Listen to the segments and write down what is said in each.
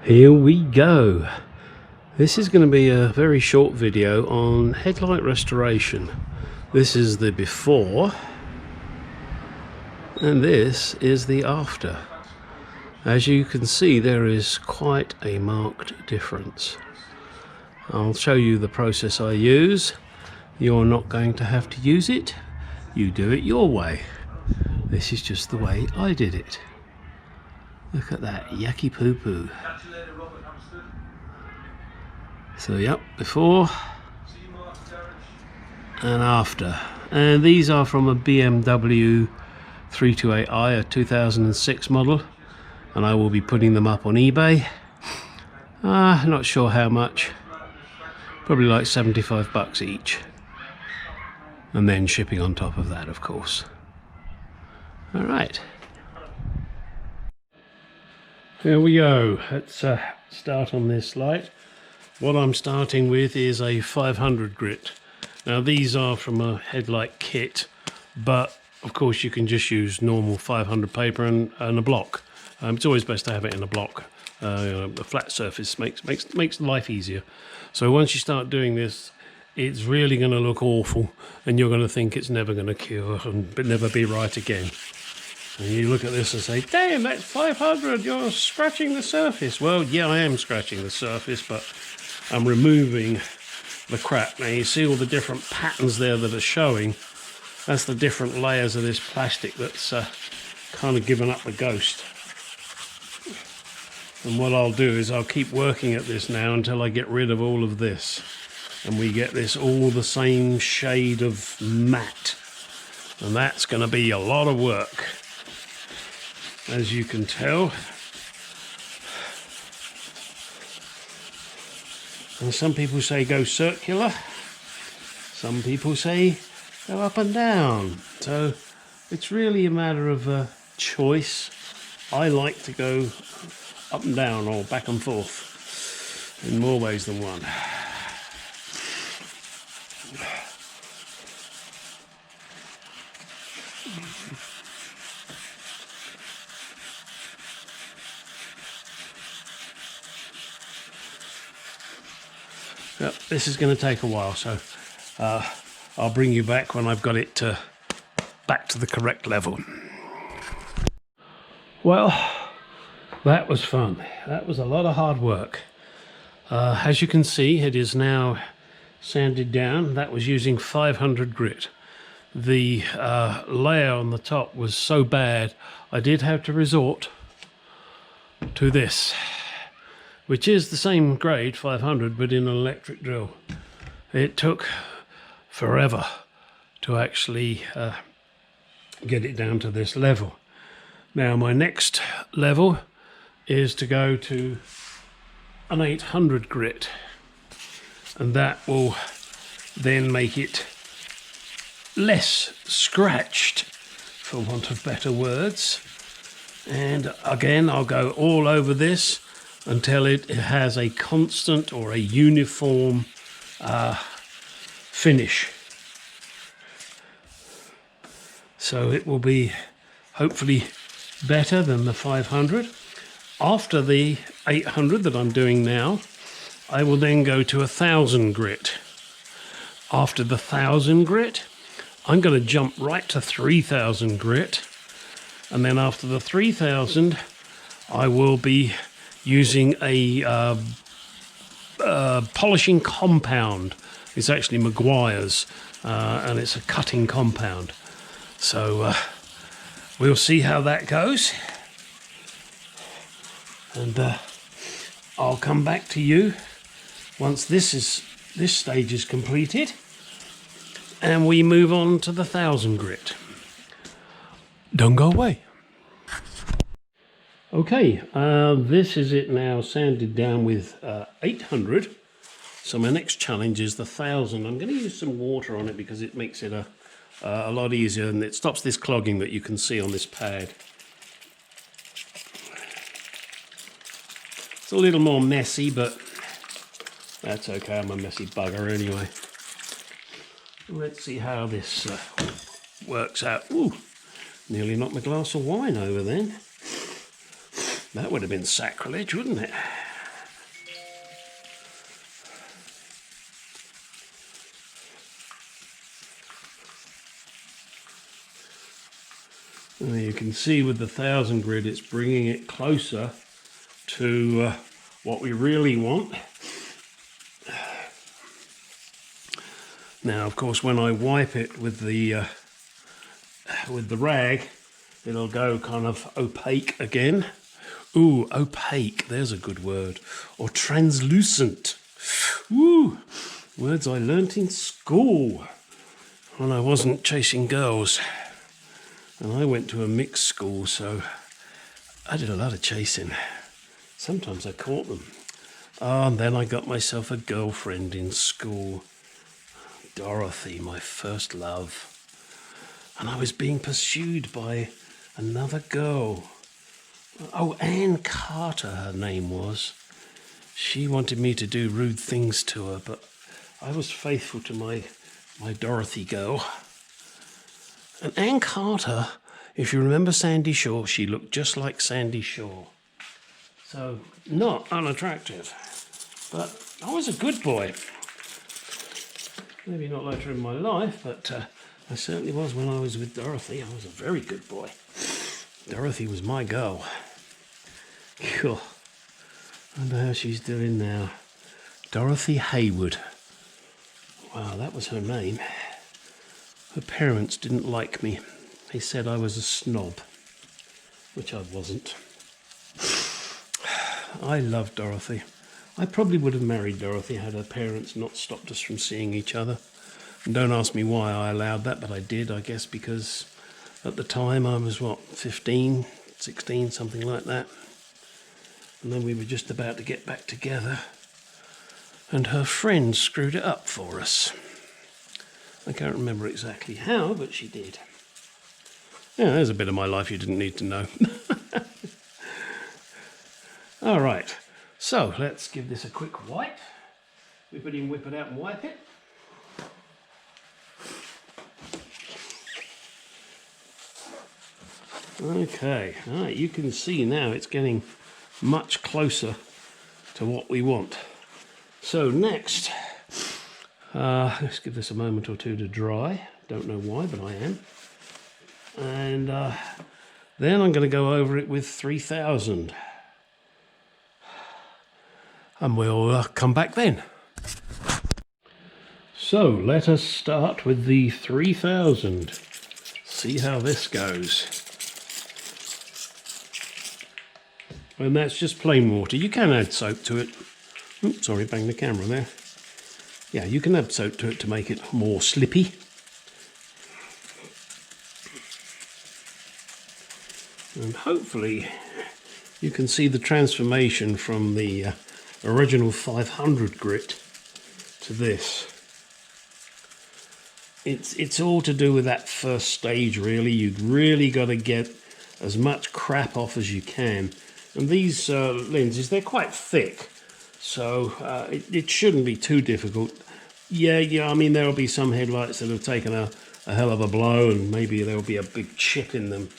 Here we go. This is going to be a very short video on headlight restoration. This is the before and this is the after. As you can see, there is quite a marked difference. I'll show you the process I use. You're not going to have to use it. You do it your way. This is just the way I did it. Look at that yucky poo-poo. So yep, before and after. And these are from a BMW 328i, a 2006 model. And I will be putting them up on eBay. Not sure how much. Probably like 75 bucks each. And then shipping on top of that, of course. All right. Here we go. Let's start on this light. What I'm starting with is a 500 grit. Now these are from a headlight kit, but of course you can just use normal 500 paper and a block. It's always best to have it in a block. A flat surface makes life easier. So once you start doing this, it's really going to look awful, and you're going to think it's never going to cure and never be right again. And you look at this and say, damn, that's 500, you're scratching the surface. Well, yeah, I am scratching the surface, but I'm removing the crap. Now you see all the different patterns there that are showing. That's the different layers of this plastic that's kind of given up the ghost. And what I'll do is I'll keep working at this now until I get rid of all of this. And we get this all the same shade of matte. And that's going to be a lot of work, as you can tell. And some people say go circular, some people say go up and down. So it's really a matter of choice. I like to go up and down or back and forth in more ways than one. Yep, this is going to take a while, so I'll bring you back when I've got it back to the correct level. Well, that was fun. That was a lot of hard work. As you can see, it is now sanded down. That was using 500 grit. The layer on the top was so bad, I did have to resort to this, which is the same grade, 500, but in an electric drill. It took forever to actually get it down to this level. Now my next level is to go to an 800 grit, and that will then make it less scratched, for want of better words. And again, I'll go all over this until it has a constant or a uniform finish. So it will be hopefully better than the 500. After the 800 that I'm doing now, I will then go to 1000 grit. After the 1000 grit, I'm going to jump right to 3000 grit. And then after the 3000, I will be using a polishing compound. It's actually Maguire's, and it's a cutting compound. So we'll see how that goes. And I'll come back to you once this stage is completed, and we move on to the 1000 grit. Don't go away. Okay, this is it now, sanded down with 800. So my next challenge is the 1000. I'm going to use some water on it because it makes it a lot easier, and it stops this clogging that you can see on this pad. It's a little more messy, but that's okay. I'm a messy bugger anyway. Let's see how this works out. Ooh, nearly knocked my glass of wine over then. That would have been sacrilege, wouldn't it? you can see with the 1000 grit, it's bringing it closer to what we really want. Now, of course, when I wipe it with the rag, it'll go kind of opaque again. Ooh, opaque, there's a good word. Or translucent. Ooh, words I learnt in school when I wasn't chasing girls. And I went to a mixed school, so I did a lot of chasing. Sometimes I caught them. And then I got myself a girlfriend in school. Dorothy, my first love. And I was being pursued by another girl. Oh, Ann Carter, her name was. She wanted me to do rude things to her, but I was faithful to my Dorothy girl. And Ann Carter, if you remember Sandy Shaw, she looked just like Sandy Shaw. So, not unattractive. But I was a good boy. Maybe not later in my life, but I certainly was when I was with Dorothy. I was a very good boy. Dorothy was my girl. Cool. I wonder how she's doing now. Dorothy Hayward. Wow, that was her name. Her parents didn't like me. They said I was a snob, which I wasn't. I loved Dorothy. I probably would have married Dorothy had her parents not stopped us from seeing each other. And don't ask me why I allowed that, but I did, I guess, because at the time I was, 15, 16, something like that. And then we were just about to get back together. And her friend screwed it up for us. I can't remember exactly how, but she did. Yeah, there's a bit of my life you didn't need to know. All right, so let's give this a quick wipe. Whip it in, whip it out and wipe it. Okay, all right, you can see now it's getting much closer to what we want. So next, let's give this a moment or two to dry. Don't know why, but I am. And then I'm going to go over it with 3000. And we'll come back then. So let us start with the 3000. See how this goes. And that's just plain water. You can add soap to it. Oops, sorry, banged the camera there. Yeah, you can add soap to it to make it more slippy. And hopefully you can see the transformation from the original 500 grit to this. It's all to do with that first stage, really. You've really got to get as much crap off as you can. And these lenses, they're quite thick, so it shouldn't be too difficult. Yeah, I mean, there'll be some headlights that have taken a hell of a blow, and maybe there'll be a big chip in them.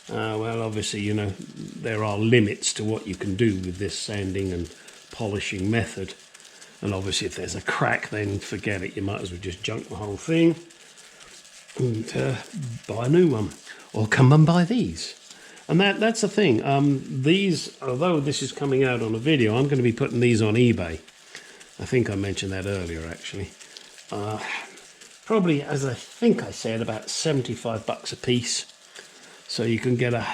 Well, obviously, you know, there are limits to what you can do with this sanding and polishing method. And obviously, if there's a crack, then forget it. You might as well just junk the whole thing and buy a new one, or come and buy these. And that's the thing. These, although this is coming out on a video, I'm going to be putting these on eBay. I think I mentioned that earlier, actually. Probably, as I think I said, about 75 bucks a piece. So you can get a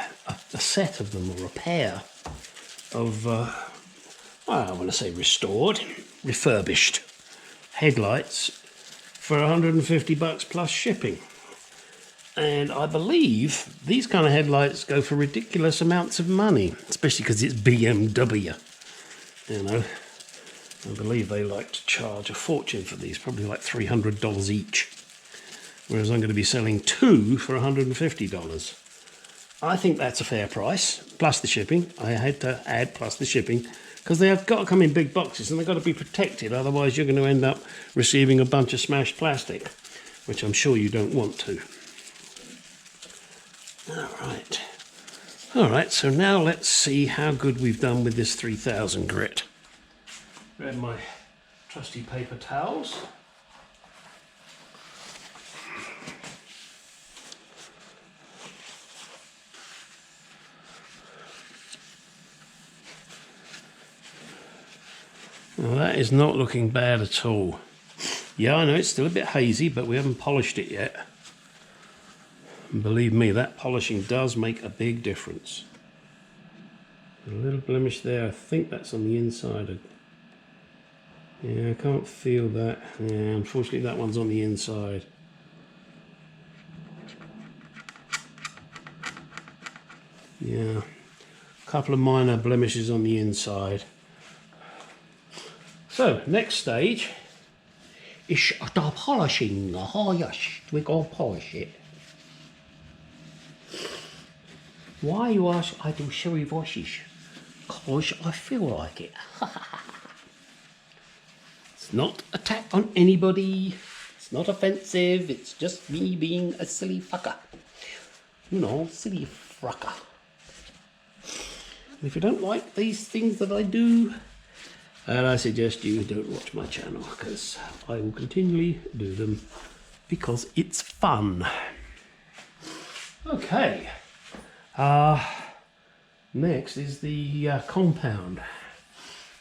set of them, or a pair of, well, I want to say restored, refurbished headlights for 150 bucks plus shipping. And I believe these kind of headlights go for ridiculous amounts of money, especially because it's BMW. You know, I believe they like to charge a fortune for these, probably like $300 each. Whereas I'm going to be selling two for $150. I think that's a fair price, plus the shipping. I had to add plus the shipping, because they have got to come in big boxes and they've got to be protected. Otherwise, you're going to end up receiving a bunch of smashed plastic, which I'm sure you don't want to. All right, so now let's see how good we've done with this 3000 grit. Grab my trusty paper towels. Now that is not looking bad at all. Yeah, I know it's still a bit hazy, but we haven't polished it yet. And believe me, that polishing does make a big difference. A little blemish there, I think that's on the inside. Yeah, I can't feel that. Yeah, unfortunately that one's on the inside. Yeah, a couple of minor blemishes on the inside. So, next stage is the polishing. Oh yes, we're going to polish it. Why, you ask, I do silly voices? Because I feel like it. It's not attack on anybody. It's not offensive. It's just me being a silly fucker. You know, silly fucker. And if you don't like these things that I do, and I suggest you don't watch my channel, because I will continually do them because it's fun. Okay. Next is the compound.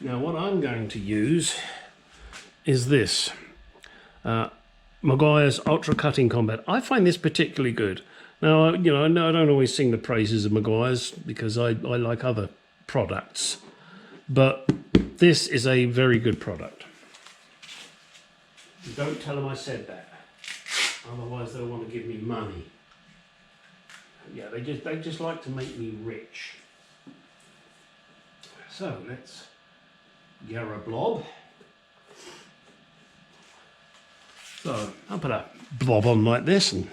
Now what I'm going to use is this. Maguire's Ultra Cutting Compound. I find this particularly good. Now, you know, I don't always sing the praises of Maguire's because I like other products, but this is a very good product. Don't tell them I said that, otherwise they'll want to give me money. Yeah, they just like to make me rich. So let's get a blob. So I'll put a blob on like this and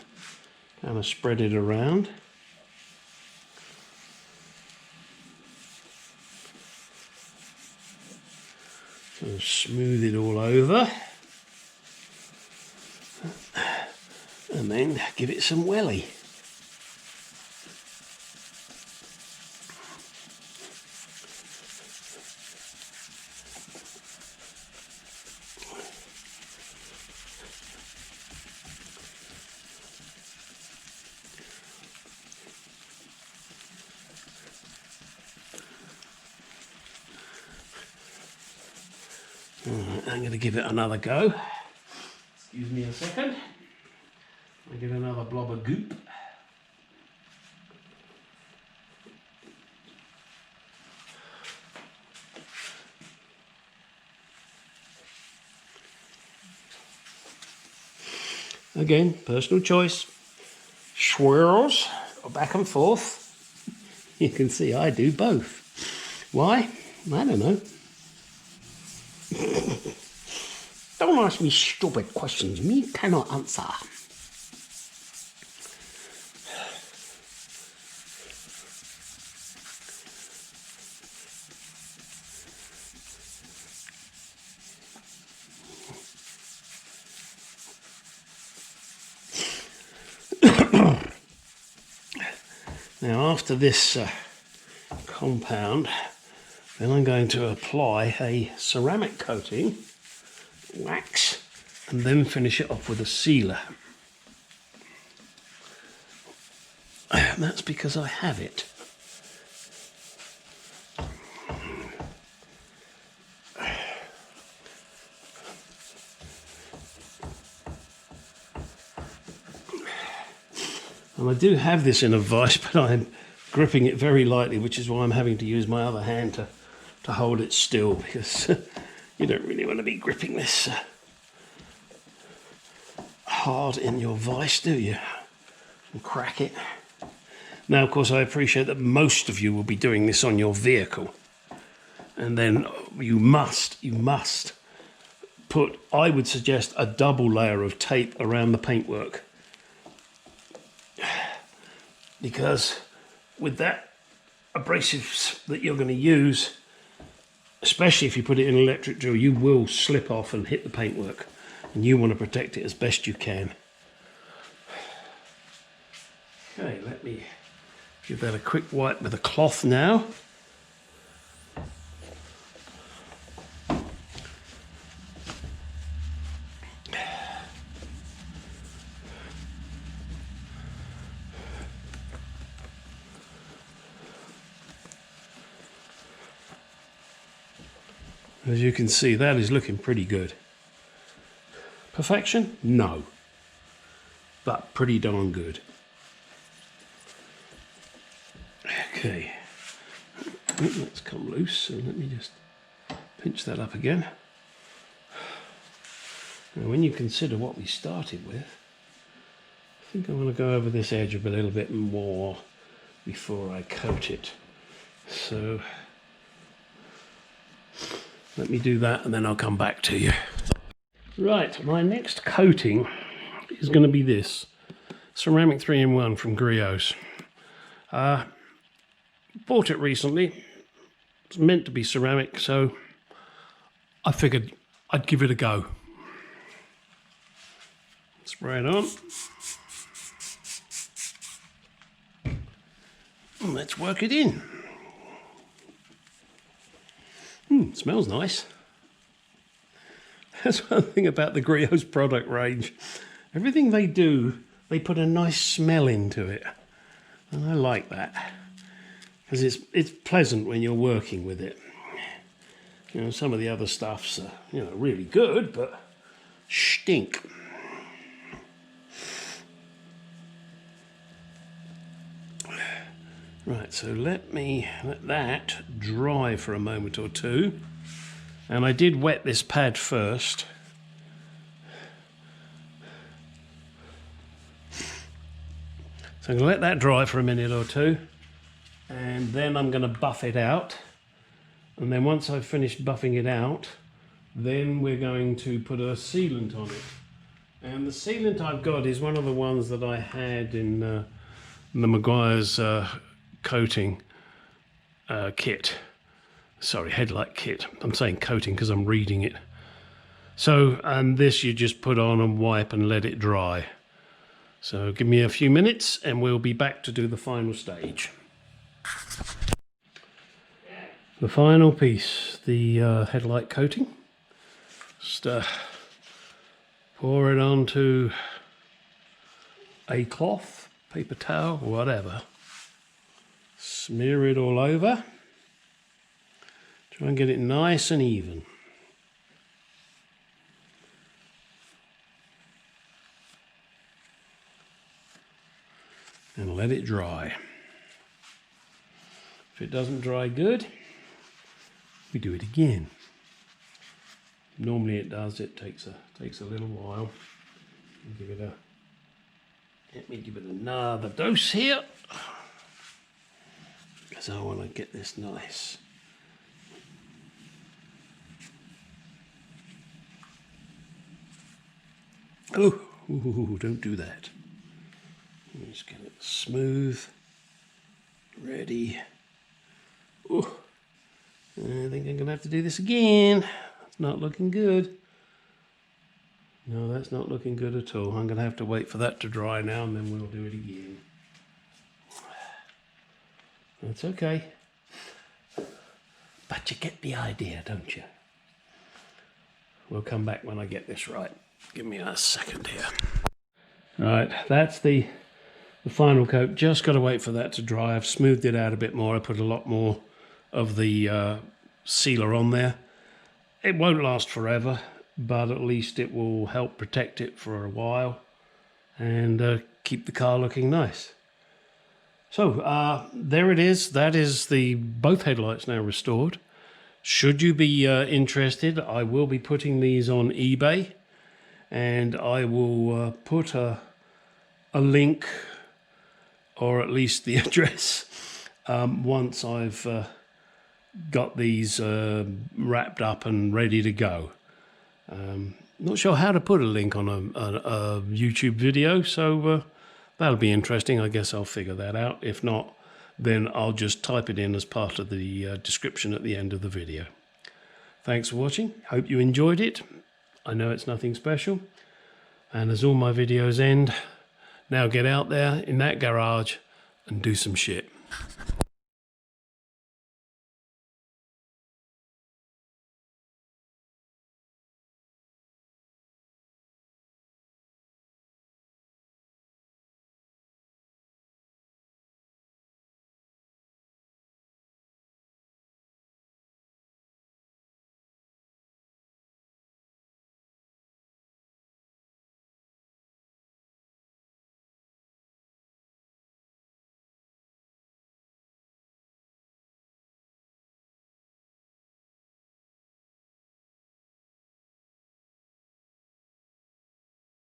kind of spread it around. So smooth it all over. And then give it some welly. I'm going to give it another go. Excuse me a second. I'll get another blob of goop. Again, personal choice. Swirls back and forth. You can see I do both. Why? I don't know. Don't ask me stupid questions. Me cannot answer. Now after this compound, then I'm going to apply a ceramic coating, wax, and then finish it off with a sealer. And that's because I have it. And I do have this in a vise, but I'm gripping it very lightly, which is why I'm having to use my other hand to hold it still, because you don't really want to be gripping this hard in your vise, do you? And crack it. Now, of course, I appreciate that most of you will be doing this on your vehicle. And then you must put, I would suggest, a double layer of tape around the paintwork. Because with that abrasives that you're going to use, especially if you put it in electric drill, you will slip off and hit the paintwork, and you want to protect it as best you can. Okay, let me give that a quick wipe with a cloth now. As you can see, that is looking pretty good. Perfection? No. But pretty darn good. Okay. Let's come loose, so let me just pinch that up again. Now, when you consider what we started with, I think I want to go over this edge a little bit more before I coat it. So let me do that and then I'll come back to you. Right, my next coating is going to be this ceramic 3-in-1 from Griot's. Bought it recently. It's meant to be ceramic, so I figured I'd give it a go. Spray it on. And let's work it in. Smells nice. That's one thing about the Griot's product range. Everything they do, they put a nice smell into it. And I like that. Because it's pleasant when you're working with it. You know, some of the other stuff's, really good, but stink. Right, so let that dry for a moment or two. And I did wet this pad first. So I'm going to let that dry for a minute or two. And then I'm going to buff it out. And then once I've finished buffing it out, then we're going to put a sealant on it. And the sealant I've got is one of the ones that I had in the Maguire's coating kit. Sorry, Headlight kit. I'm saying coating because I'm reading it. So, and this you just put on and wipe and let it dry. So give me a few minutes and we'll be back to do the final stage. The final piece, the headlight coating. Just pour it onto a cloth, paper towel, whatever. Smear it all over. Try and get it nice and even. And let it dry. If it doesn't dry good, we do it again. Normally it does. It takes a little while. Let me give it another dose here, because I want to get this nice. Oh, don't do that. Just get it smooth, ready. Oh, I think I'm going to have to do this again. It's not looking good. No, that's not looking good at all. I'm going to have to wait for that to dry now and then we'll do it again. That's okay. But you get the idea, don't you? We'll come back when I get this right. Give me a second here. Right, that's the final coat. Just got to wait for that to dry. I've smoothed it out a bit more. I put a lot more of the sealer on there. It won't last forever, but at least it will help protect it for a while and keep the car looking nice. So there it is. That is both headlights now restored. Should you be interested, I will be putting these on eBay, and I will put a link, or at least the address, once I've got these wrapped up and ready to go. Not sure how to put a link on a YouTube video, so that'll be interesting. I guess I'll figure that out. If not, then I'll just type it in as part of the description at the end of the video. Thanks for watching. Hope you enjoyed it. I know it's nothing special. And as all my videos end, now get out there in that garage and do some shit.